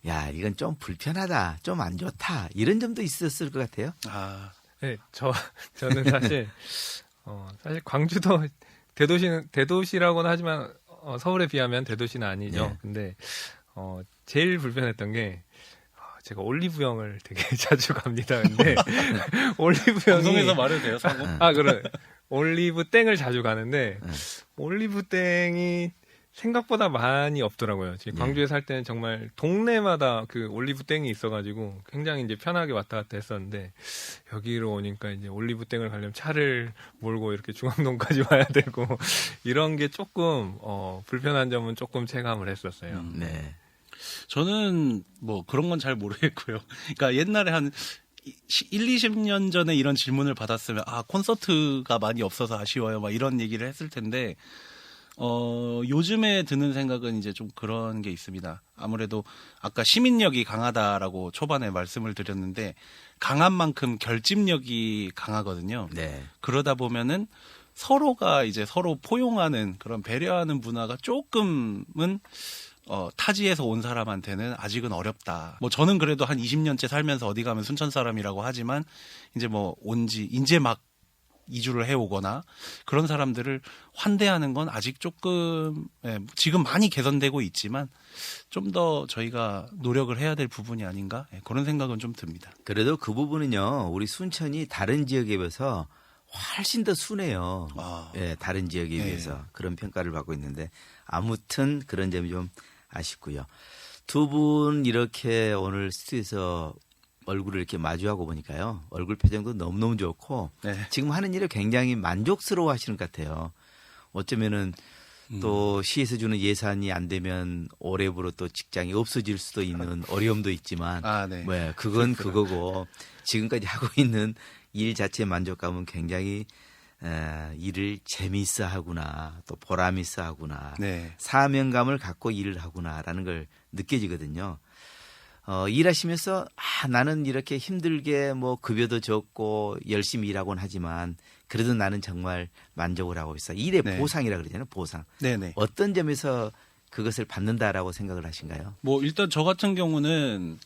야, 이건 좀 불편하다, 좀 안 좋다 이런 점도 있었을 것 같아요. 네, 저는 사실 광주도 대도시라고는 하지만 서울에 비하면 대도시는 아니죠. 네. 근데 제일 불편했던 게 제가 올리브영을 되게 자주 갑니다. 근데 올리브영이 방송에서 말해도 돼요, 사고? 그래. 올리브 땡을 자주 가는데 올리브 땡이 생각보다 많이 없더라고요. 지금 광주에 살 때는 정말 동네마다 그 올리브 땡이 있어가지고 굉장히 이제 편하게 왔다 갔다 했었는데 여기로 오니까 이제 올리브 땡을 가려면 차를 몰고 이렇게 중앙동까지 와야 되고 이런 게 조금 불편한 점은 조금 체감을 했었어요. 네. 저는 뭐 그런 건 잘 모르겠고요. 그러니까 옛날에 한 20년 전에 이런 질문을 받았으면 콘서트가 많이 없어서 아쉬워요. 막 이런 얘기를 했을 텐데 요즘에 드는 생각은 이제 좀 그런 게 있습니다. 아무래도 아까 시민력이 강하다라고 초반에 말씀을 드렸는데 강한 만큼 결집력이 강하거든요. 네. 그러다 보면은 서로가 이제 서로 포용하는 그런 배려하는 문화가 조금은 타지에서 온 사람한테는 아직은 어렵다. 뭐 저는 그래도 한 20년째 살면서 어디 가면 순천 사람이라고 하지만 이제 뭐 온지 이제 막 이주를 해오거나 그런 사람들을 환대하는 건 아직 조금 지금 많이 개선되고 있지만 좀 더 저희가 노력을 해야 될 부분이 아닌가 그런 생각은 좀 듭니다. 그래도 그 부분은요, 우리 순천이 다른 지역에 비해서 훨씬 더 순해요. 아. 예, 다른 지역에 네. 비해서 그런 평가를 받고 있는데 아무튼 그런 점이 좀 아쉽고요. 두 분 이렇게 오늘 스튜디오에서 얼굴을 이렇게 마주하고 보니까요, 얼굴 표정도 너무너무 좋고 네. 지금 하는 일을 굉장히 만족스러워 하시는 것 같아요. 어쩌면은 또 시에서 주는 예산이 안 되면 올해부로 또 직장이 없어질 수도 있는 어려움도 있지만 아, 네. 뭐 그건 그거고 지금까지 하고 있는 일 자체의 만족감은 굉장히 일을 재미있어 하구나, 또 보람 있어 하구나, 네. 사명감을 갖고 일을 하구나라는 걸 느껴지거든요. 일하시면서 나는 이렇게 힘들게 뭐 급여도 적고 열심히 일하곤 하지만 그래도 나는 정말 만족을 하고 있어. 일의 네. 보상이라 그러잖아요. 보상. 네네. 어떤 점에서 그것을 받는다라고 생각을 하신가요? 뭐 일단 저 같은 경우는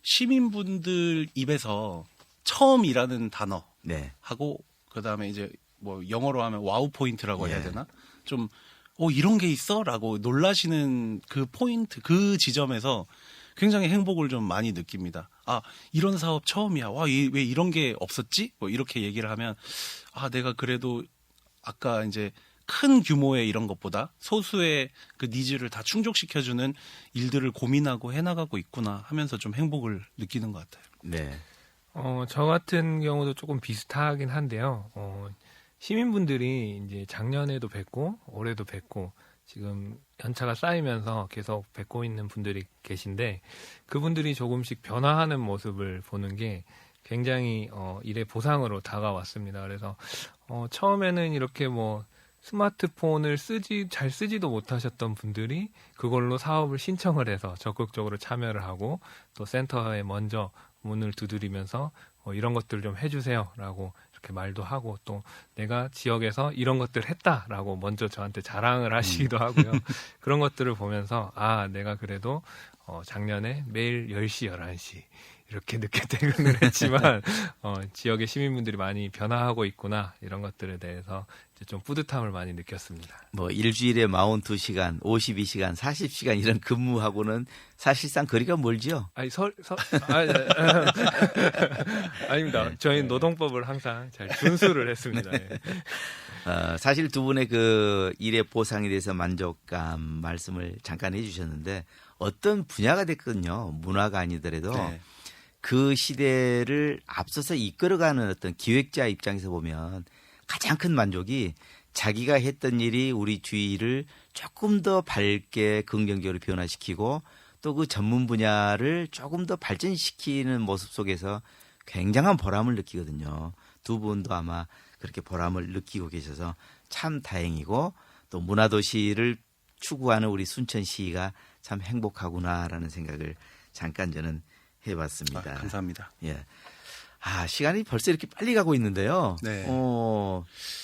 시민분들 입에서 처음 일하는 단어 네. 하고 그다음에 이제 뭐 영어로 하면 와우 포인트라고 해야 예. 되나? 좀 이런 게 있어라고 놀라시는 그 포인트 그 지점에서 굉장히 행복을 좀 많이 느낍니다. 아, 이런 사업 처음이야. 와, 왜 이런 게 없었지? 뭐 이렇게 얘기를 하면 내가 그래도 아까 이제 큰 규모의 이런 것보다 소수의 그 니즈를 다 충족시켜주는 일들을 고민하고 해나가고 있구나 하면서 좀 행복을 느끼는 것 같아요. 네. 저 같은 경우도 조금 비슷하긴 한데요. 시민분들이 이제 작년에도 뵙고 올해도 뵙고 지금 연차가 쌓이면서 계속 뵙고 있는 분들이 계신데 그분들이 조금씩 변화하는 모습을 보는 게 굉장히 일의 보상으로 다가왔습니다. 그래서 처음에는 이렇게 뭐 스마트폰을 잘 쓰지도 못하셨던 분들이 그걸로 사업을 신청을 해서 적극적으로 참여를 하고 또 센터에 먼저 문을 두드리면서 이런 것들 좀 해주세요라고 이렇게 말도 하고 또 내가 지역에서 이런 것들 했다라고 먼저 저한테 자랑을 하시기도 하고요. 그런 것들을 보면서 내가 그래도 작년에 매일 10시, 11시 이렇게 늦게 퇴근을 했지만 지역의 시민분들이 많이 변화하고 있구나 이런 것들에 대해서 이제 좀 뿌듯함을 많이 느꼈습니다. 뭐 일주일에 42시간, 52시간, 40시간 이런 근무하고는 사실상 거리가 멀죠. 아니 아닙니다. 저희 노동법을 항상 잘 준수를 했습니다. 네. 사실 두 분의 그 일의 보상에 대해서 만족감 말씀을 잠깐 해주셨는데 어떤 분야가 됐거든요. 문화가 아니더라도 네. 그 시대를 앞서서 이끌어가는 어떤 기획자 입장에서 보면 가장 큰 만족이 자기가 했던 일이 우리 주위를 조금 더 밝게 긍정적으로 변화시키고 또 그 전문 분야를 조금 더 발전시키는 모습 속에서 굉장한 보람을 느끼거든요. 두 분도 아마 그렇게 보람을 느끼고 계셔서 참 다행이고 또 문화도시를 추구하는 우리 순천시가 참 행복하구나라는 생각을 잠깐 저는 해봤습니다. 감사합니다. 예. 시간이 벌써 이렇게 빨리 가고 있는데요. 네.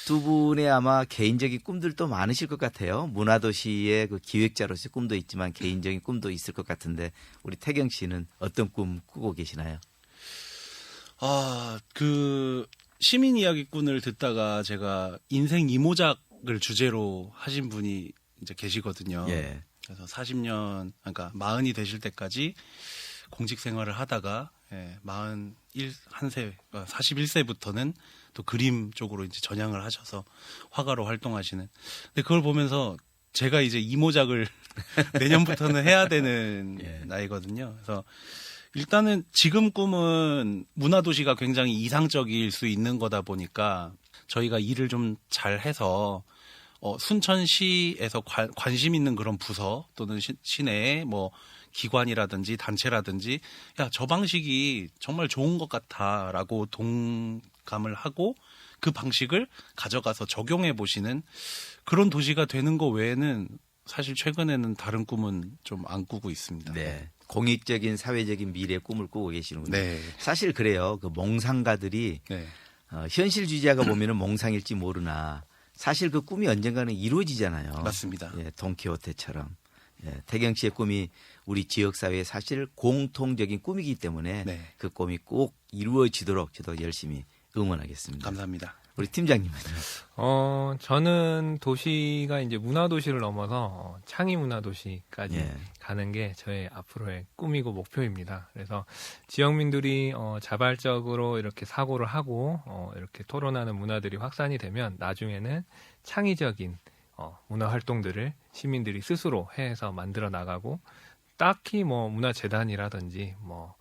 두 분의 아마 개인적인 꿈들도 많으실 것 같아요. 문화도시의 그 기획자로서의 꿈도 있지만 개인적인 꿈도 있을 것 같은데 우리 태경 씨는 어떤 꿈 꾸고 계시나요? 그 시민 이야기꾼을 듣다가 제가 인생 이모작을 주제로 하신 분이 이제 계시거든요. 예. 그래서 40년, 그러니까 40이 되실 때까지 공직 생활을 하다가 41세부터는 또 그림 쪽으로 이제 전향을 하셔서 화가로 활동하시는. 근데 그걸 보면서 제가 이제 이모작을 내년부터는 해야 되는 나이거든요. 그래서 일단은 지금 꿈은 문화도시가 굉장히 이상적일 수 있는 거다 보니까 저희가 일을 좀 잘해서 순천시에서 관심 있는 그런 부서 또는 시내에 뭐 기관이라든지 단체라든지 저 방식이 정말 좋은 것 같아라고 동감을 하고 그 방식을 가져가서 적용해 보시는 그런 도시가 되는 거 외에는 사실 최근에는 다른 꿈은 좀 안 꾸고 있습니다. 네. 공익적인 사회적인 미래의 꿈을 꾸고 계시는군요. 네. 사실 그래요. 그 몽상가들이 네. 현실주의자가 보면은 몽상일지 모르나 사실 그 꿈이 언젠가는 이루어지잖아요. 맞습니다. 예, 돈키호테처럼. 예, 태경 씨의 꿈이 우리 지역 사회의 사실 공통적인 꿈이기 때문에 네. 그 꿈이 꼭 이루어지도록 저도 열심히 응원하겠습니다. 감사합니다. 우리 팀장님은요? 저는 도시가 이제 문화도시를 넘어서 창의 문화도시까지 예. 가는 게 저의 앞으로의 꿈이고 목표입니다. 그래서 지역민들이 자발적으로 이렇게 사고를 하고 이렇게 토론하는 문화들이 확산이 되면 나중에는 창의적인 문화 활동들을 시민들이 스스로 해서 만들어 나가고 딱히 뭐 문화재단이라든지 뭐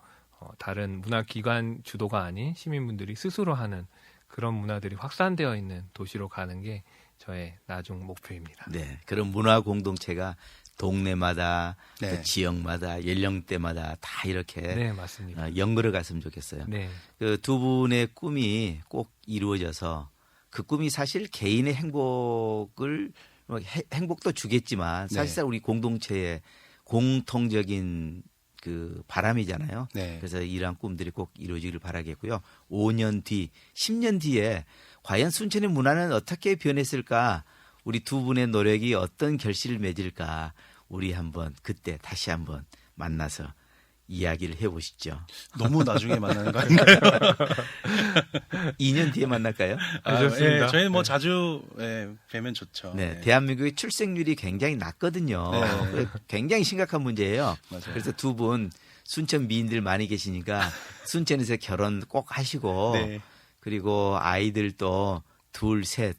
다른 문화기관 주도가 아닌 시민분들이 스스로 하는 그런 문화들이 확산되어 있는 도시로 가는 게 저의 나중 목표입니다. 네. 그런 문화 공동체가 동네마다 네. 또 지역마다 연령대마다 다 이렇게 네, 맞습니다. 연결어 갔으면 좋겠어요. 네, 그 두 분의 꿈이 꼭 이루어져서 그 꿈이 사실 개인의 행복을 행복도 주겠지만 사실상 우리 공동체의 공통적인 그 바람이잖아요. 네. 그래서 이러한 꿈들이 꼭 이루어지길 바라겠고요. 5년 뒤, 10년 뒤에 과연 순천의 문화는 어떻게 변했을까? 우리 두 분의 노력이 어떤 결실을 맺을까? 우리 한번 그때 다시 한번 만나서 이야기를 해보시죠. 너무 나중에 만나는 거 아닌가요? 2년 뒤에 만날까요? 좋습니다. 예, 저희는 뭐 자주 뵈면 좋죠. 네, 네. 대한민국의 출생률이 굉장히 낮거든요. 네. 굉장히 심각한 문제예요. 맞아요. 그래서 두 분 순천 미인들 많이 계시니까 순천에서 결혼 꼭 하시고 네. 그리고 아이들도 둘, 셋,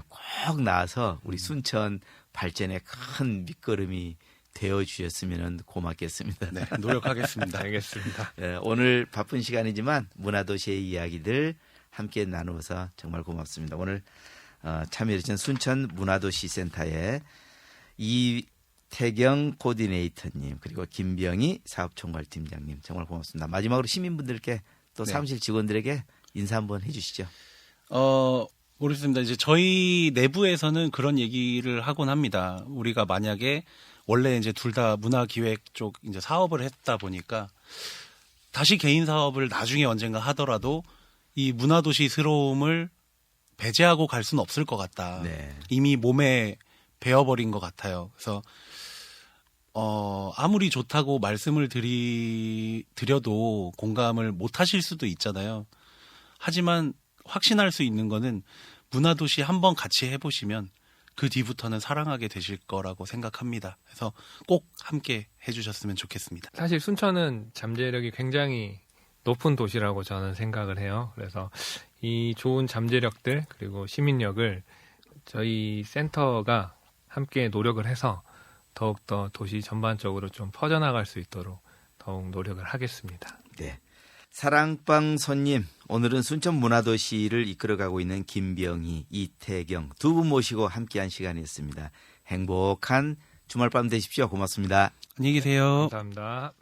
꼭 낳아서 우리 순천 발전에 큰 밑거름이 되어 주셨으면 고맙겠습니다. 네, 노력하겠습니다. 알겠습니다. 오늘 바쁜 시간이지만 문화도시의 이야기들 함께 나누어서 정말 고맙습니다. 오늘 참여해주신 순천 문화도시센터의 이태경 코디네이터님 그리고 김병희 사업총괄팀장님 정말 고맙습니다. 마지막으로 시민분들께 또 네. 사무실 직원들에게 인사 한번 해주시죠. 모르겠습니다. 이제 저희 내부에서는 그런 얘기를 하곤 합니다. 우리가 만약에 원래 이제 둘 다 문화기획 쪽 이제 사업을 했다 보니까 다시 개인 사업을 나중에 언젠가 하더라도 이 문화도시스러움을 배제하고 갈 수는 없을 것 같다. 네. 이미 몸에 배어버린 것 같아요. 그래서 아무리 좋다고 말씀을 드려도 공감을 못 하실 수도 있잖아요. 하지만 확신할 수 있는 거는 문화도시 한번 같이 해보시면 그 뒤부터는 사랑하게 되실 거라고 생각합니다. 그래서 꼭 함께 해주셨으면 좋겠습니다. 사실 순천은 잠재력이 굉장히 높은 도시라고 저는 생각을 해요. 그래서 이 좋은 잠재력들 그리고 시민력을 저희 센터가 함께 노력을 해서 더욱더 도시 전반적으로 좀 퍼져나갈 수 있도록 더욱 노력을 하겠습니다. 네. 사랑방 손님, 오늘은 순천 문화도시를 이끌어가고 있는 김병희, 이태경 두 분 모시고 함께한 시간이었습니다. 행복한 주말밤 되십시오. 고맙습니다. 안녕히 계세요. 감사합니다.